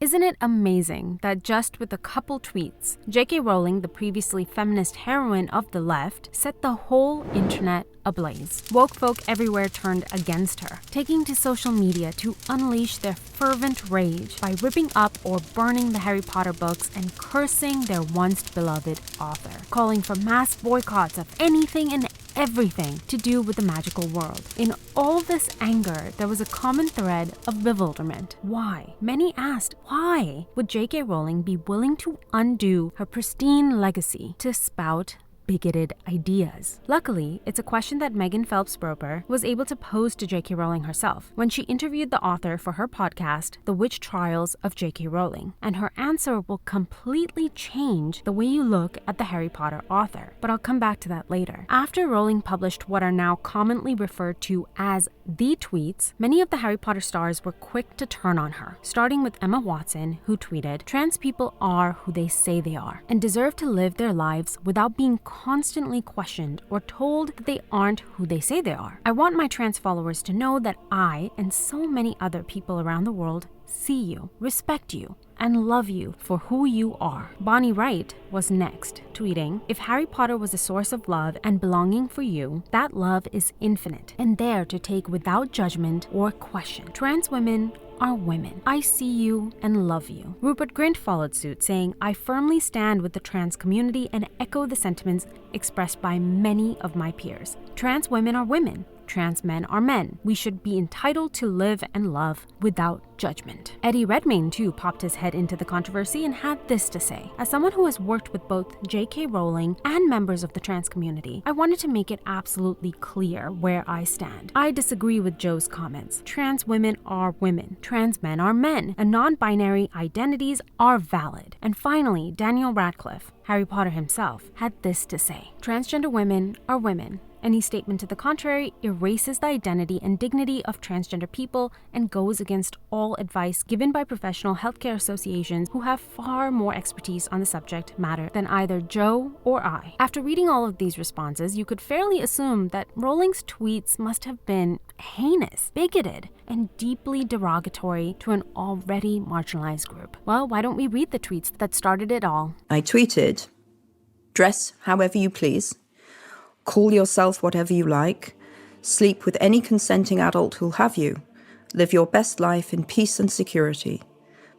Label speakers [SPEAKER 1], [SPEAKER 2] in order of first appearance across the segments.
[SPEAKER 1] Isn't it amazing that just with a couple tweets, J.K. Rowling, the previously feminist heroine of the left, set the whole internet ablaze? Woke folk everywhere turned against her, taking to social media to unleash their fervent rage by ripping up or burning the Harry Potter books and cursing their once beloved author, calling for mass boycotts of anything and everything to do with the magical world. In all this anger, there was a common thread of bewilderment. Why? Many asked, why would J.K. Rowling be willing to undo her pristine legacy to spout bigoted ideas? Luckily, it's a question that Megan Phelps-Roper was able to pose to J.K. Rowling herself when she interviewed the author for her podcast, The Witch Trials of J.K. Rowling, and her answer will completely change the way you look at the Harry Potter author. But I'll come back to that later. After Rowling published what are now commonly referred to as the tweets, many of the Harry Potter stars were quick to turn on her, starting with Emma Watson, who tweeted, "Trans people are who they say they are and deserve to live their lives without being constantly questioned or told that they aren't who they say they are. I want my trans followers to know that I and so many other people around the world see you, respect you, and love you for who you are." Bonnie Wright was next, tweeting, "If Harry Potter was a source of love and belonging for you, that love is infinite and there to take without judgment or question. Trans women are women. I see you and love you." Rupert Grint followed suit, saying, "I firmly stand with the trans community and echo the sentiments expressed by many of my peers. Trans women are women. Trans men are men. We should be entitled to live and love without judgment." Eddie Redmayne, too, popped his head into the controversy and had this to say. "As someone who has worked with both J.K. Rowling and members of the trans community, I wanted to make it absolutely clear where I stand. I disagree with Joe's comments. Trans women are women. Trans men are men. And non-binary identities are valid." And finally, Daniel Radcliffe, Harry Potter himself, had this to say. "Transgender women are women. Any statement to the contrary erases the identity and dignity of transgender people and goes against all advice given by professional healthcare associations who have far more expertise on the subject matter than either Joe or I." After reading all of these responses, you could fairly assume that Rowling's tweets must have been heinous, bigoted, and deeply derogatory to an already marginalized group. Well, why don't we read the tweets that started it all?
[SPEAKER 2] I tweeted, "Dress however you please. Call yourself whatever you like. Sleep with any consenting adult who'll have you. Live your best life in peace and security.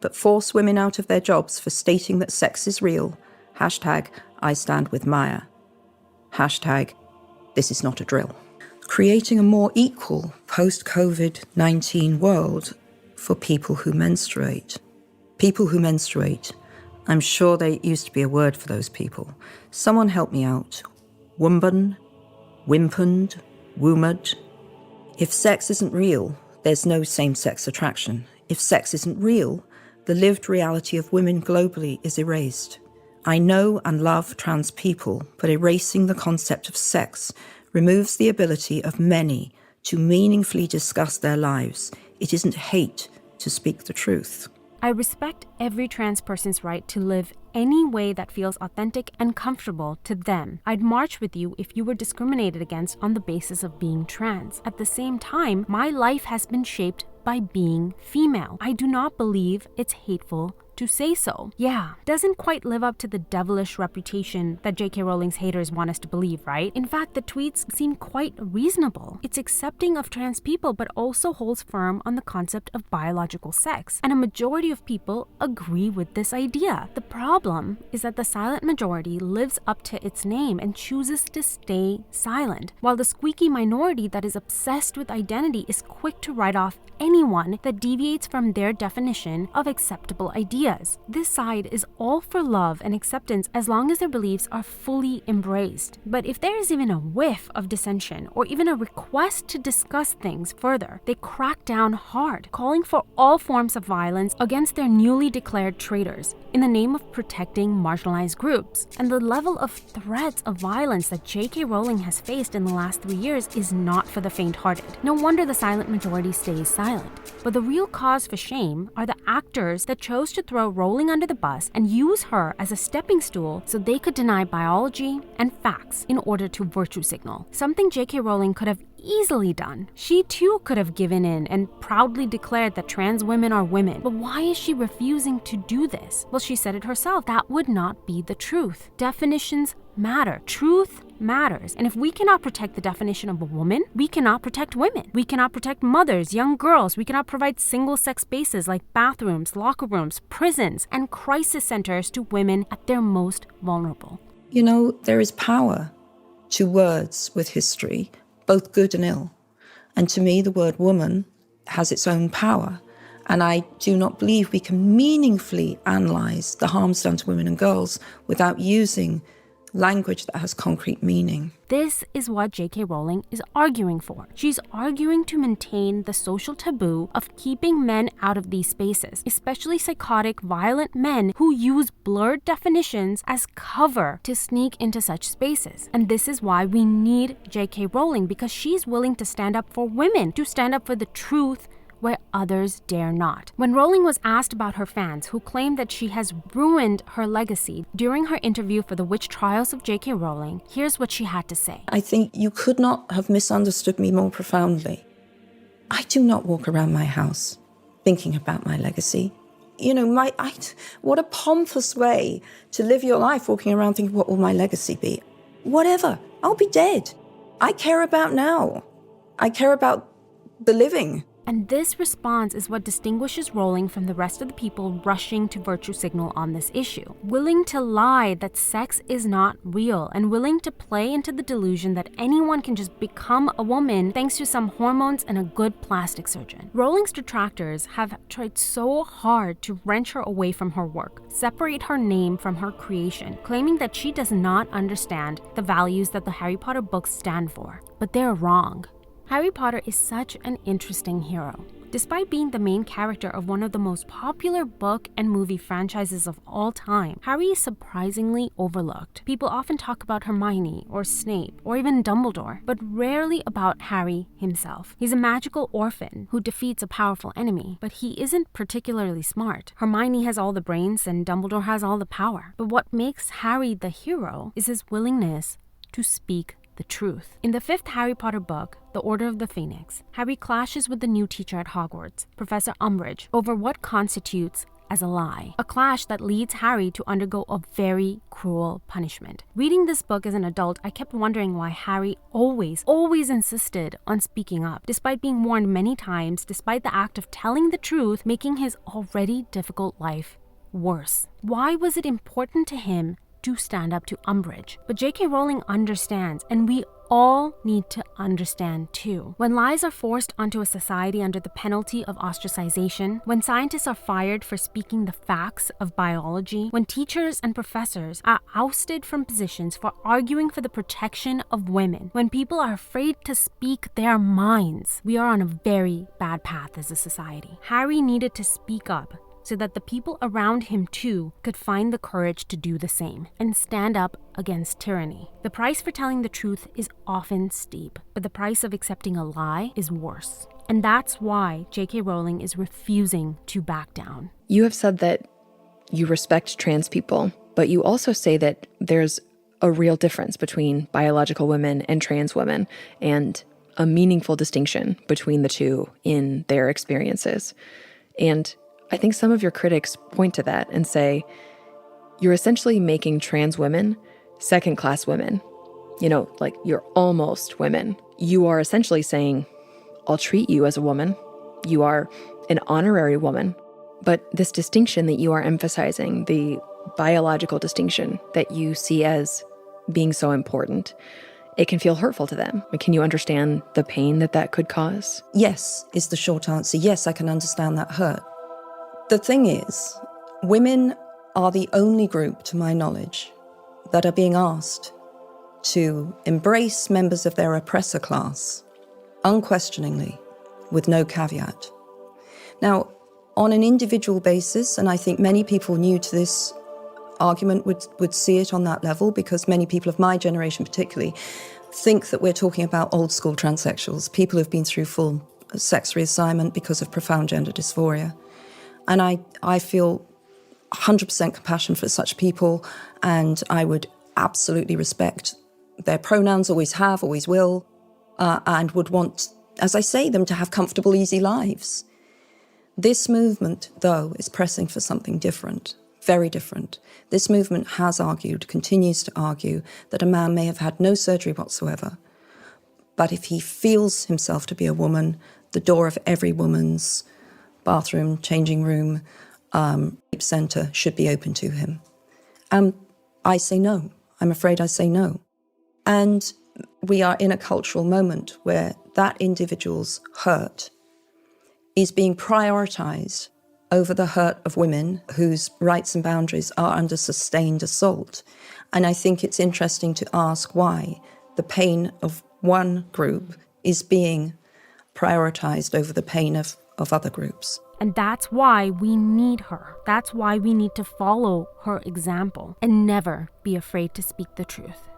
[SPEAKER 2] But force women out of their jobs for stating that sex is real. Hashtag I stand with Maya. Hashtag this is not a drill." Creating a more equal post-COVID-19 world for people who menstruate. People who menstruate. I'm sure there used to be a word for those people. Someone help me out. Wumban, wimpened, womad. If sex isn't real, there's no same-sex attraction. If sex isn't real, the lived reality of women globally is erased. I know and love trans people, but erasing the concept of sex removes the ability of many to meaningfully discuss their lives. It isn't hate to speak the truth.
[SPEAKER 1] I respect every trans person's right to live any way that feels authentic and comfortable to them. I'd march with you if you were discriminated against on the basis of being trans. At the same time, my life has been shaped by being female. I do not believe it's hateful to say so. Yeah, doesn't quite live up to the devilish reputation that J.K. Rowling's haters want us to believe, right? In fact, the tweets seem quite reasonable. It's accepting of trans people, but also holds firm on the concept of biological sex. And a majority of people agree with this idea. The problem is that the silent majority lives up to its name and chooses to stay silent, while the squeaky minority that is obsessed with identity is quick to write off anyone that deviates from their definition of acceptable ideas. This side is all for love and acceptance as long as their beliefs are fully embraced. But if there is even a whiff of dissension or even a request to discuss things further, they crack down hard, calling for all forms of violence against their newly declared traitors in the name of protecting marginalized groups. And the level of threats of violence that J.K. Rowling has faced in the last 3 years is not for the faint-hearted. No wonder the silent majority stays silent. violent. But the real cause for shame are the actors that chose to throw Rowling under the bus and use her as a stepping stool so they could deny biology and facts in order to virtue signal, something J.K. Rowling could have easily done. She too could have given in and proudly declared that trans women are women. But why is she refusing to do this? Well, she said it herself. That would not be the truth. Definitions matter. Truth matters. And if we cannot protect the definition of a woman, we cannot protect women. We cannot protect mothers, young girls. We cannot provide single-sex spaces like bathrooms, locker rooms, prisons, and crisis centers to women at their most vulnerable.
[SPEAKER 2] You know, there is power to words with history, both good and ill. And to me, the word woman has its own power. And I do not believe we can meaningfully analyze the harms done to women and girls without using language that has concrete meaning.
[SPEAKER 1] This is what J.K. Rowling is arguing for. She's arguing to maintain the social taboo of keeping men out of these spaces, especially psychotic, violent men who use blurred definitions as cover to sneak into such spaces. And this is why we need J.K. Rowling, because she's willing to stand up for women, to stand up for the truth where others dare not. When Rowling was asked about her fans who claim that she has ruined her legacy during her interview for the Witch Trials of J.K. Rowling, here's what she had to say.
[SPEAKER 2] I think you could not have misunderstood me more profoundly. I do not walk around my house thinking about my legacy. You know, what a pompous way to live your life, walking around thinking, what will my legacy be? Whatever, I'll be dead. I care about now. I care about the living.
[SPEAKER 1] And this response is what distinguishes Rowling from the rest of the people rushing to virtue signal on this issue. Willing to lie that sex is not real and willing to play into the delusion that anyone can just become a woman thanks to some hormones and a good plastic surgeon. Rowling's detractors have tried so hard to wrench her away from her work, separate her name from her creation, claiming that she does not understand the values that the Harry Potter books stand for. But they're wrong. Harry Potter is such an interesting hero. Despite being the main character of one of the most popular book and movie franchises of all time, Harry is surprisingly overlooked. People often talk about Hermione or Snape or even Dumbledore, but rarely about Harry himself. He's a magical orphan who defeats a powerful enemy, but he isn't particularly smart. Hermione has all the brains and Dumbledore has all the power. But what makes Harry the hero is his willingness to speak the truth. In the 5th Harry Potter book, The Order of the Phoenix, Harry clashes with the new teacher at Hogwarts, Professor Umbridge, over what constitutes as a lie. A clash that leads Harry to undergo a very cruel punishment. Reading this book as an adult, I kept wondering why Harry always insisted on speaking up, despite being warned many times, despite the act of telling the truth, making his already difficult life worse. Why was it important to him to stand up to Umbridge? But J.K. Rowling understands, and we all need to understand too. When lies are forced onto a society under the penalty of ostracization, when scientists are fired for speaking the facts of biology, when teachers and professors are ousted from positions for arguing for the protection of women, when people are afraid to speak their minds, we are on a very bad path as a society. Harry needed to speak up so that the people around him too could find the courage to do the same and stand up against tyranny. The price for telling the truth is often steep, but the price of accepting a lie is worse. And that's why J.K. Rowling is refusing to back down.
[SPEAKER 3] You have said that you respect trans people, but you also say that there's a real difference between biological women and trans women, and a meaningful distinction between the two in their experiences. And I think some of your critics point to that and say, you're essentially making trans women second-class women. You know, like, you're almost women. You are essentially saying, I'll treat you as a woman. You are an honorary woman. But this distinction that you are emphasizing, the biological distinction that you see as being so important, it can feel hurtful to them. Can you understand the pain that that could cause?
[SPEAKER 2] Yes, is the short answer. Yes, I can understand that hurt. The thing is, women are the only group, to my knowledge, that are being asked to embrace members of their oppressor class, unquestioningly, with no caveat. Now, on an individual basis, and I think many people new to this argument would see it on that level, because many people of my generation particularly think that we're talking about old school transsexuals, people who've been through full sex reassignment because of profound gender dysphoria. And I feel 100% compassion for such people, and I would absolutely respect their pronouns, always have, always will, and would want, as I say, them to have comfortable, easy lives. This movement, though, is pressing for something different, very different. This movement has argued, continues to argue, that a man may have had no surgery whatsoever, but if he feels himself to be a woman, the door of every woman's bathroom, changing room, rape centre should be open to him. I say no. I'm afraid I say no. And we are in a cultural moment where that individual's hurt is being prioritised over the hurt of women whose rights and boundaries are under sustained assault. And I think it's interesting to ask why the pain of one group is being prioritised over the pain of other groups.
[SPEAKER 1] And that's why we need her. That's why we need to follow her example and never be afraid to speak the truth.